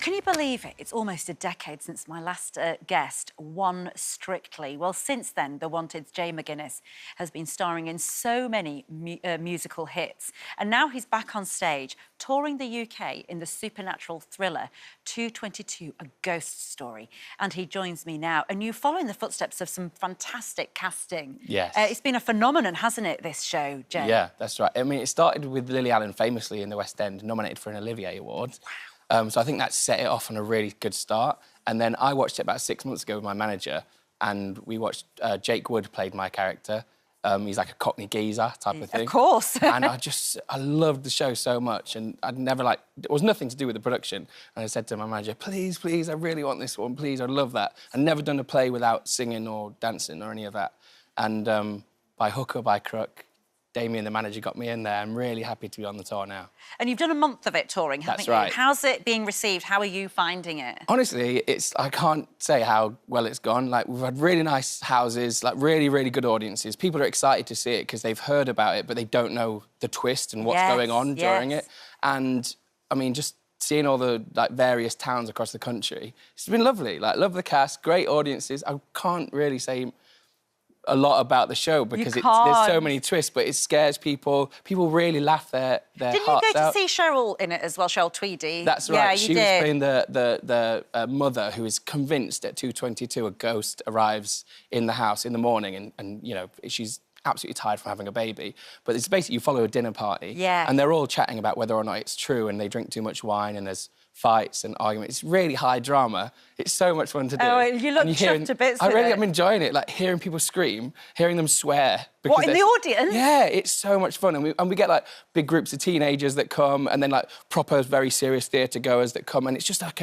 Can you believe it? It's almost a decade since my last guest won Strictly. Well, since then, The Wanted's Mcguiness has been starring in so many musical hits. And now he's back on stage, touring the UK in the supernatural thriller 222, A Ghost Story. And he joins me now. And you follow in the footsteps of some fantastic casting. Yes. It's been a phenomenon, hasn't it, this show, Jay? Yeah, that's right. I mean, it started with Lorraine famously in the West End, nominated for an Olivier Award. Wow. So I think that set it off on a really good start. And then I watched it about 6 months ago with my manager, and we watched Jake Wood played my character. He's like a Cockney geezer type of thing. Of course. And I loved the show so much, and I'd never it was nothing to do with the production. And I said to my manager, please, please, I really want this one, please, I'd love that. I'd never done a play without singing or dancing or any of that. And by hook or by crook, Damien, the manager, got me in there. I'm really happy to be on the tour now. And you've done a month of it touring, haven't you? That's right. How's it being received? How are you finding it? Honestly, I can't say how well it's gone. Like, we've had really nice houses, like really, really good audiences. People are excited to see it because they've heard about it, but they don't know the twist and what's going on during it. And, I mean, just seeing all the various towns across the country, it's been lovely. Like, love the cast, great audiences. I can't really say a lot about the show because there's so many twists, but it scares people. People really laugh their hearts out. Didn't you go to see Cheryl in it as well, Cheryl Tweedy? That's right. Yeah, she was playing the mother who is convinced at 2:22 a ghost arrives in the house in the morning, and you know, she's absolutely tired from having a baby. But it's basically you follow a dinner party, and they're all chatting about whether or not it's true, and they drink too much wine, and there's fights and arguments. It's really high drama. It's so much fun to do. Oh, you look chuffed to bits with I'm enjoying it, like hearing people scream, hearing them swear. What, in the audience? Yeah, it's so much fun. And we get, like, big groups of teenagers that come and then, like, proper, very serious theatre goers that come, and it's just like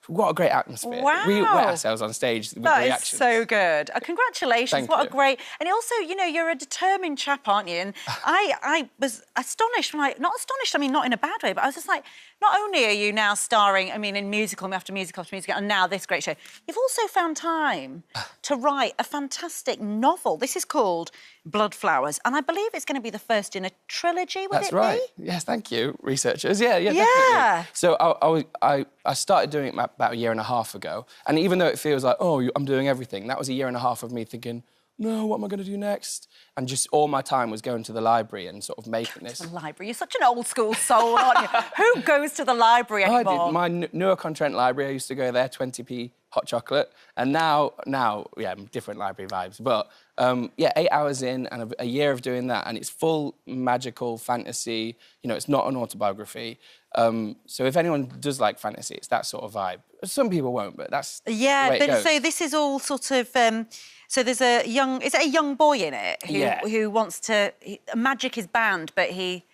what a great atmosphere. Wow. We wet ourselves on stage with reactions. That is so good. Congratulations. Thank what you. a great... And also, you know, you're a determined chap, aren't you? And I was astonished, not astonished, I mean, not in a bad way, but I was just like, not only are you now starring, I mean, in musical after musical after musical, and now this great show, you've also found time to write a fantastic novel. This is called Bloodflowers, and I believe it's going to be the first in a trilogy, would it be? That's right. Yes, thank you, researchers. Yeah, definitely. So I started doing it about a year and a half ago, and even though it feels like, oh, I'm doing everything, that was a year and a half of me thinking, no, what am I going to do next? And just all my time was going to the library and sort of making this. The library? You're such an old-school soul, aren't you? Who goes to the library anymore? I did. My Newark-on-Trent library, I used to go there, 20p hot chocolate. And now, yeah, different library vibes. But, yeah, 8 hours in and a year of doing that, and it's full magical fantasy. You know, it's not an autobiography. So if anyone does like fantasy, it's that sort of vibe. Some people won't, but that's the way it goes. So this is all sort of... so there's a young... Is it a young boy in it who wants to... magic is banned, but he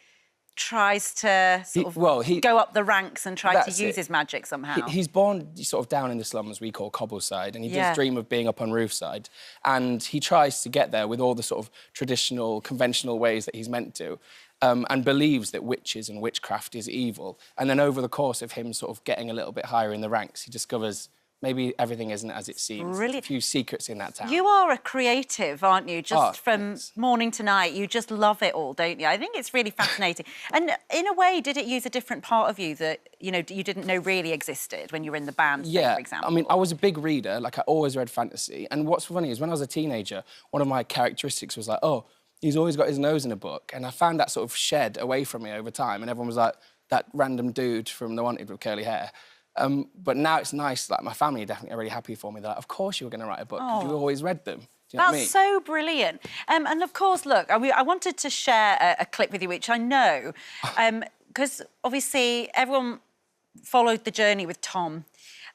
tries to sort of go up the ranks and try to use his magic somehow. He's born sort of down in the slums we call Cobbleside, and he does dream of being up on Roofside, and he tries to get there with all the sort of traditional, conventional ways that he's meant to, and believes that witches and witchcraft is evil. And then over the course of him sort of getting a little bit higher in the ranks, he discovers maybe everything isn't as it seems. Brilliant. There's a few secrets in that town. You are a creative, aren't you? Just from morning to night, you just love it all, don't you? I think it's really fascinating. And in a way, did it use a different part of you that, you know, you didn't know really existed when you were in the band, for example? I mean, I was a big reader. Like, I always read fantasy. And what's funny is when I was a teenager, one of my characteristics was like, oh, he's always got his nose in a book. And I found that sort of shed away from me over time. And everyone was like, that random dude from The Wanted with curly hair. But now it's nice, like, my family are definitely really happy for me. They're like, of course you were going to write a book, because you always read them. Do you know what I mean? That's so brilliant. And, of course, look, I wanted to share a clip with you, which I know, because, obviously, everyone followed the journey with Tom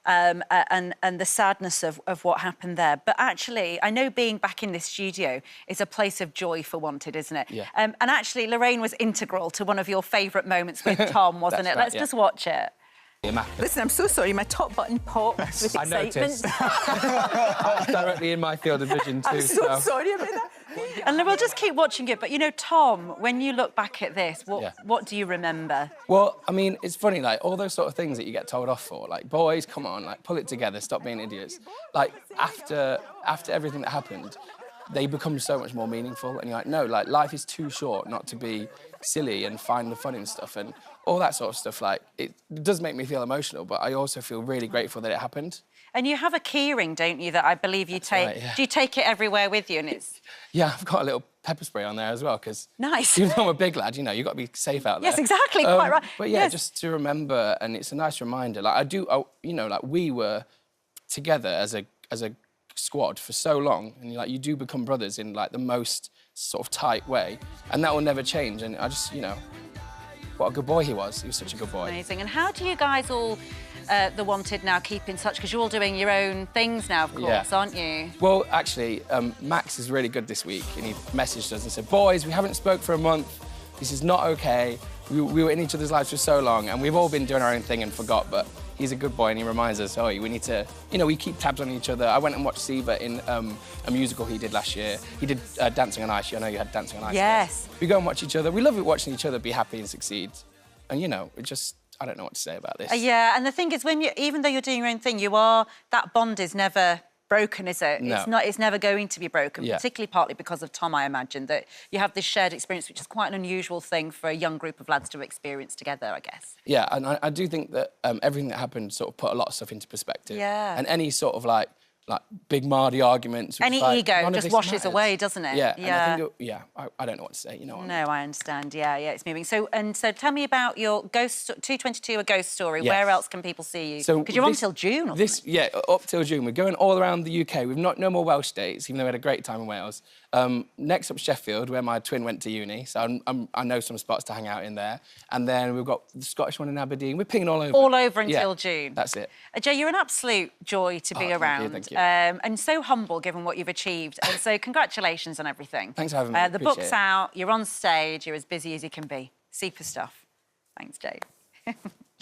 and the sadness of what happened there. But, actually, I know being back in this studio is a place of joy for Wanted, isn't it? Yeah. And, actually, Lorraine was integral to one of your favourite moments with Tom, wasn't it? Let's just watch it. Listen, I'm so sorry, my top button popped with excitement. I noticed. That's directly in my field of vision too. I'm so sorry about that. And we'll just keep watching it. But, you know, Tom, when you look back at this, what do you remember? Well, I mean, it's funny, like, all those sort of things that you get told off for, like, boys, come on, like, pull it together, stop being idiots. Like, after everything that happened, they become so much more meaningful. And you're like, no, like, life is too short not to be silly and find the fun in stuff. And all that sort of stuff. Like, it does make me feel emotional, but I also feel really grateful that it happened. And you have a keyring, don't you, that I believe you take... Right, yeah. Do you take it everywhere with you and it's... Yeah, I've got a little pepper spray on there as well, because... Nice. Even though I'm a big lad, you know, you've got to be safe out there. Yes, exactly, quite right. But yeah, yes. just to remember, and it's a nice reminder. Like, you know, like, we were together as a squad for so long, and like, you do become brothers in like the most sort of tight way, and that will never change. And I just, you know, what a good boy he was. He was such a good boy. Amazing. And how do you guys all, the Wanted, now keep in touch? Because you're all doing your own things now, of course, aren't you? Well, actually, Max is really good this week, and he messaged us and said, boys, we haven't spoke for a month. This is not okay. We were in each other's lives for so long, and we've all been doing our own thing and forgot, but he's a good boy, and he reminds us, oh, we need to, you know, we keep tabs on each other. I went and watched Siva in a musical he did last year. He did Dancing on Ice. I know you had Dancing on Ice. Yes. There. We go and watch each other. We love it watching each other be happy and succeed. And, you know, it just, I don't know what to say about this. Yeah, and the thing is, even though you're doing your own thing, that bond is never broken, is it? No. It's never going to be broken, Yeah. particularly partly because of Tom, I imagine, that you have this shared experience, which is quite an unusual thing for a young group of lads to experience together, I guess. Yeah, and I do think that everything that happened sort of put a lot of stuff into perspective. Yeah. And any sort of like big Mardy arguments. Any like, ego just washes away, doesn't it? Yeah. Yeah. And I don't know what to say, you know what I mean? No, I understand. Yeah, it's moving. So tell me about your 222, a ghost story. Yes. Where else can people see you? So Because you're on till June, or something. Yeah, up till June. We're going all around the UK. We've no more Welsh dates, even though we had a great time in Wales. Next up, Sheffield, where my twin went to uni, so I know some spots to hang out in there. And then we've got the Scottish one in Aberdeen. We're pinging all over. All over until June. That's it. Jay, you're an absolute joy to be around. Thank you. And so humble, given what you've achieved. And so congratulations on everything. Thanks for having me. The book's out, you're on stage, you're as busy as you can be. Super stuff. Thanks, Jay.